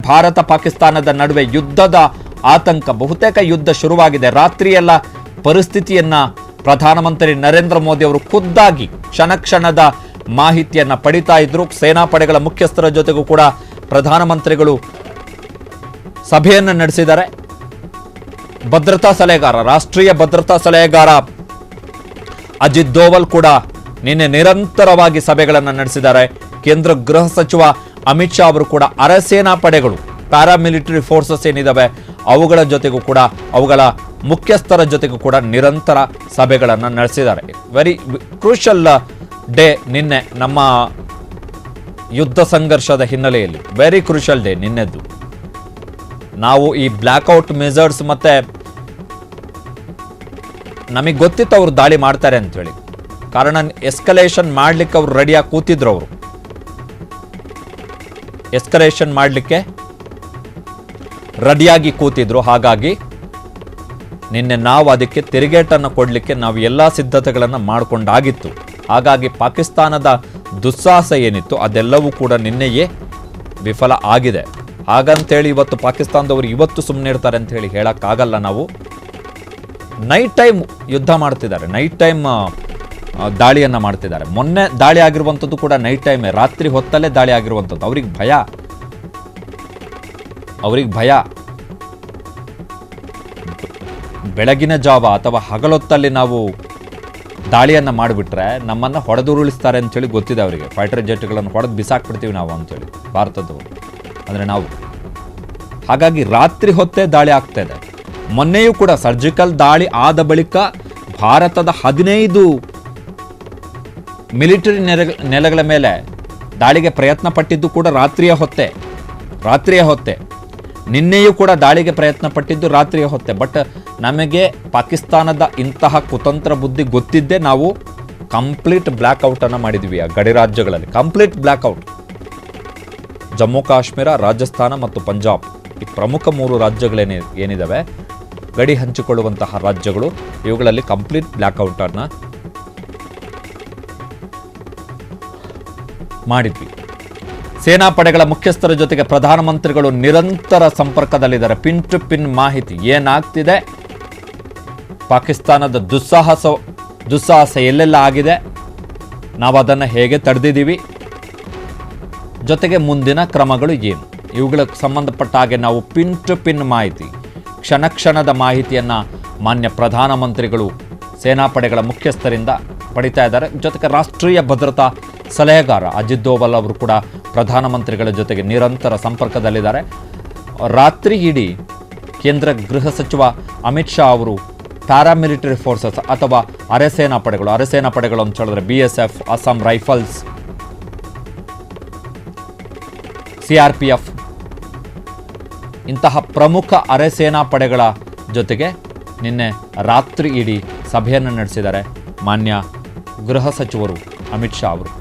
ಭಾರತ ಪಾಕಿಸ್ತಾನದ ನಡುವೆ ಯುದ್ಧದ ಆತಂಕ, ಬಹುತೇಕ ಯುದ್ಧ ಶುರುವಾಗಿದೆ. ರಾತ್ರಿಯೆಲ್ಲ ಪರಿಸ್ಥಿತಿಯನ್ನ ಪ್ರಧಾನಮಂತ್ರಿ ನರೇಂದ್ರ ಮೋದಿ ಅವರು ಖುದ್ದಾಗಿ ಕ್ಷಣ ಕ್ಷಣದ ಮಾಹಿತಿಯನ್ನ ಪಡಿತಾ ಇದ್ರು. ಸೇನಾಪಡೆಗಳ ಮುಖ್ಯಸ್ಥರ ಜೊತೆಗೂ ಕೂಡ ಪ್ರಧಾನಮಂತ್ರಿಗಳು ಸಭೆಯನ್ನು ನಡೆಸಿದ್ದಾರೆ. ಭದ್ರತಾ ಸಲಹೆಗಾರ, ರಾಷ್ಟ್ರೀಯ ಭದ್ರತಾ ಸಲಹೆಗಾರ ಅಜಿತ್ ದೋವಲ್ ಕೂಡ ನಿನ್ನೆ ನಿರಂತರವಾಗಿ ಸಭೆಗಳನ್ನು ನಡೆಸಿದ್ದಾರೆ. ಕೇಂದ್ರ ಗೃಹ ಸಚಿವ ಅಮಿತ್ ಶಾ ಅವರು ಕೂಡ ಅರೆಸೇನಾ ಪಡೆಗಳು, ಪ್ಯಾರಾಮಿಲಿಟರಿ ಫೋರ್ಸಸ್ ಏನಿದಾವೆ ಅವುಗಳ ಜೊತೆಗೂ ಕೂಡ, ಅವುಗಳ ಮುಖ್ಯಸ್ಥರ ಜೊತೆಗೂ ಕೂಡ ನಿರಂತರ ಸಭೆಗಳನ್ನು ನಡೆಸಿದ್ದಾರೆ. ವೆರಿ ಕ್ರೂಷಲ್ ಡೇ ನಿನ್ನೆ ನಮ್ಮ ಯುದ್ಧ ಸಂಘರ್ಷದ ಹಿನ್ನೆಲೆಯಲ್ಲಿ, ವೆರಿ ಕ್ರೂಷಲ್ ಡೇ ನಿನ್ನೆದ್ದು. ನಾವು ಈ ಬ್ಲ್ಯಾಕ್ಔಟ್ ಮೆಜರ್ಸ್ ಮತ್ತೆ ನಮಗೆ ಗೊತ್ತಿತ್ತು ಅವರು ದಾಳಿ ಮಾಡ್ತಾರೆ ಅಂತೇಳಿ, ಕಾರಣ ಎಸ್ಕಲೇಷನ್ ಮಾಡ್ಲಿಕ್ಕೆ ಅವರು ರೆಡಿಯಾಗಿ ಕೂತಿದ್ರು. ಅವರು ಎಸ್ಕಲೇಷನ್ ಮಾಡಲಿಕ್ಕೆ ರೆಡಿಯಾಗಿ ಕೂತಿದ್ರು. ಹಾಗಾಗಿ ನಿನ್ನೆ ನಾವು ಅದಕ್ಕೆ ತಿರುಗೇಟನ್ನು ಕೊಡಲಿಕ್ಕೆ ನಾವು ಎಲ್ಲ ಸಿದ್ಧತೆಗಳನ್ನು ಮಾಡಿಕೊಂಡಾಗಿತ್ತು. ಹಾಗಾಗಿ ಪಾಕಿಸ್ತಾನದ ದುಸ್ಸಾಹಸ ಏನಿತ್ತು ಅದೆಲ್ಲವೂ ಕೂಡ ನಿನ್ನೆಯೇ ವಿಫಲ ಆಗಿದೆ. ಹಾಗಂತೇಳಿ ಇವತ್ತು ಪಾಕಿಸ್ತಾನದವರು ಇವತ್ತು ಸುಮ್ಮನೆ ಇರ್ತಾರೆ ಅಂತ ಹೇಳಿ ಹೇಳಕ್ಕಾಗಲ್ಲ. ನಾವು ನೈಟ್ ಟೈಮ್ ಯುದ್ಧ ಮಾಡ್ತಿದ್ದಾರೆ, ನೈಟ್ ಟೈಮ್ ದಾಳಿಯನ್ನು ಮಾಡ್ತಿದ್ದಾರೆ. ಮೊನ್ನೆ ದಾಳಿ ಆಗಿರುವಂಥದ್ದು ಕೂಡ ನೈಟ್ ಟೈಮೇ, ರಾತ್ರಿ ಹೊತ್ತಲ್ಲೇ ದಾಳಿ ಆಗಿರುವಂಥದ್ದು. ಅವ್ರಿಗೆ ಭಯ ಬೆಳಗಿನ ಜಾವ ಅಥವಾ ಹಗಲೊತ್ತಲ್ಲಿ ನಾವು ದಾಳಿಯನ್ನು ಮಾಡಿಬಿಟ್ರೆ ನಮ್ಮನ್ನು ಹೊಡೆದುರುಳಿಸ್ತಾರೆ ಅಂತೇಳಿ ಗೊತ್ತಿದೆ ಅವರಿಗೆ. ಫೈಟರ್ ಜೆಟ್ಗಳನ್ನು ಹೊಡೆದು ಬಿಸಾಕ್ಬಿಡ್ತೀವಿ ನಾವು ಅಂತೇಳಿ ಭಾರತದವರು, ಅಂದರೆ ನಾವು. ಹಾಗಾಗಿ ರಾತ್ರಿ ಹೊತ್ತೇ ದಾಳಿ ಆಗ್ತಾ ಇದೆ. ಮೊನ್ನೆಯೂ ಕೂಡ ಸರ್ಜಿಕಲ್ ದಾಳಿ ಆದ ಬಳಿಕ ಭಾರತದ 15 ಮಿಲಿಟರಿ ನೆಲೆಗಳ ಮೇಲೆ ದಾಳಿಗೆ ಪ್ರಯತ್ನ ಪಟ್ಟಿದ್ದು ಕೂಡ ರಾತ್ರಿಯ ಹೊತ್ತೆ. ನಿನ್ನೆಯೂ ಕೂಡ ದಾಳಿಗೆ ಪ್ರಯತ್ನ ಪಟ್ಟಿದ್ದು ರಾತ್ರಿಯ ಹೊತ್ತೆ. ಬಟ್ ನಮಗೆ ಪಾಕಿಸ್ತಾನದ ಇಂತಹ ಕುತಂತ್ರ ಬುದ್ಧಿ ಗೊತ್ತಿದ್ದೇ ನಾವು ಕಂಪ್ಲೀಟ್ ಬ್ಲ್ಯಾಕ್ಔಟ್ ಅನ್ನು ಮಾಡಿದ್ವಿ. ಆ ಗಡಿ ರಾಜ್ಯಗಳಲ್ಲಿ ಕಂಪ್ಲೀಟ್ ಬ್ಲ್ಯಾಕ್ಔಟ್. ಜಮ್ಮು ಕಾಶ್ಮೀರ, ರಾಜಸ್ಥಾನ ಮತ್ತು ಪಂಜಾಬ್, ಈ ಪ್ರಮುಖ 3 ರಾಜ್ಯಗಳೇನಿದಾವೆ, ಗಡಿ ಹಂಚಿಕೊಳ್ಳುವಂತಹ ರಾಜ್ಯಗಳು, ಇವುಗಳಲ್ಲಿ ಕಂಪ್ಲೀಟ್ ಬ್ಲ್ಯಾಕ್ಔಟ್ ಅನ್ನ ಮಾಡಿದ್ವಿ. ಸೇನಾಪಡೆಗಳ ಮುಖ್ಯಸ್ಥರ ಜೊತೆಗೆ ಪ್ರಧಾನಮಂತ್ರಿಗಳು ನಿರಂತರ ಸಂಪರ್ಕದಲ್ಲಿದ್ದಾರೆ. ಪಿನ್ ಟು ಪಿನ್ ಮಾಹಿತಿ ಏನಾಗ್ತಿದೆ, ಪಾಕಿಸ್ತಾನದ ದುಸ್ಸಾಹಸ ಎಲ್ಲೆಲ್ಲ ಆಗಿದೆ, ನಾವು ಅದನ್ನು ಹೇಗೆ ತಡೆದಿದ್ದೀವಿ, ಜೊತೆಗೆ ಮುಂದಿನ ಕ್ರಮಗಳು ಏನು, ಇವುಗಳಿಗೆ ಸಂಬಂಧಪಟ್ಟ ಹಾಗೆ ನಾವು ಪಿನ್ ಟು ಪಿನ್ ಮಾಹಿತಿ, ಕ್ಷಣ ಕ್ಷಣದ ಮಾಹಿತಿಯನ್ನು ಮಾನ್ಯ ಪ್ರಧಾನಮಂತ್ರಿಗಳು ಸೇನಾಪಡೆಗಳ ಮುಖ್ಯಸ್ಥರಿಂದ ಪಡಿತಾ ಇದ್ದಾರೆ. ಜೊತೆಗೆ ರಾಷ್ಟ್ರೀಯ ಭದ್ರತಾ ಸಲಹೆಗಾರ ಅಜಿತ್ ದೋವಲ್ ಅವರು ಕೂಡ ಪ್ರಧಾನಮಂತ್ರಿಗಳ ಜೊತೆಗೆ ನಿರಂತರ ಸಂಪರ್ಕದಲ್ಲಿದ್ದಾರೆ. ರಾತ್ರಿ ಇಡೀ ಕೇಂದ್ರ ಗೃಹ ಸಚಿವ ಅಮಿತ್ ಶಾ ಅವರು ಪ್ಯಾರಾಮಿಲಿಟರಿ ಫೋರ್ಸಸ್ ಅಥವಾ ಅರೆಸೇನಾ ಪಡೆಗಳು ಅಂತ ಹೇಳಿದ್ರೆ BSF, ಅಸ್ಸಾಂ ರೈಫಲ್ಸ್, CRPF ಇಂತಹ ಪ್ರಮುಖ ಅರೆಸೇನಾ ಪಡೆಗಳ ಜೊತೆಗೆ ನಿನ್ನೆ ರಾತ್ರಿ ಇಡೀ ಸಭೆಯನ್ನು ನಡೆಸಿದ್ದಾರೆ ಮಾನ್ಯ ಗೃಹ ಸಚಿವರು ಅಮಿತ್ ಶಾ ಅವರು.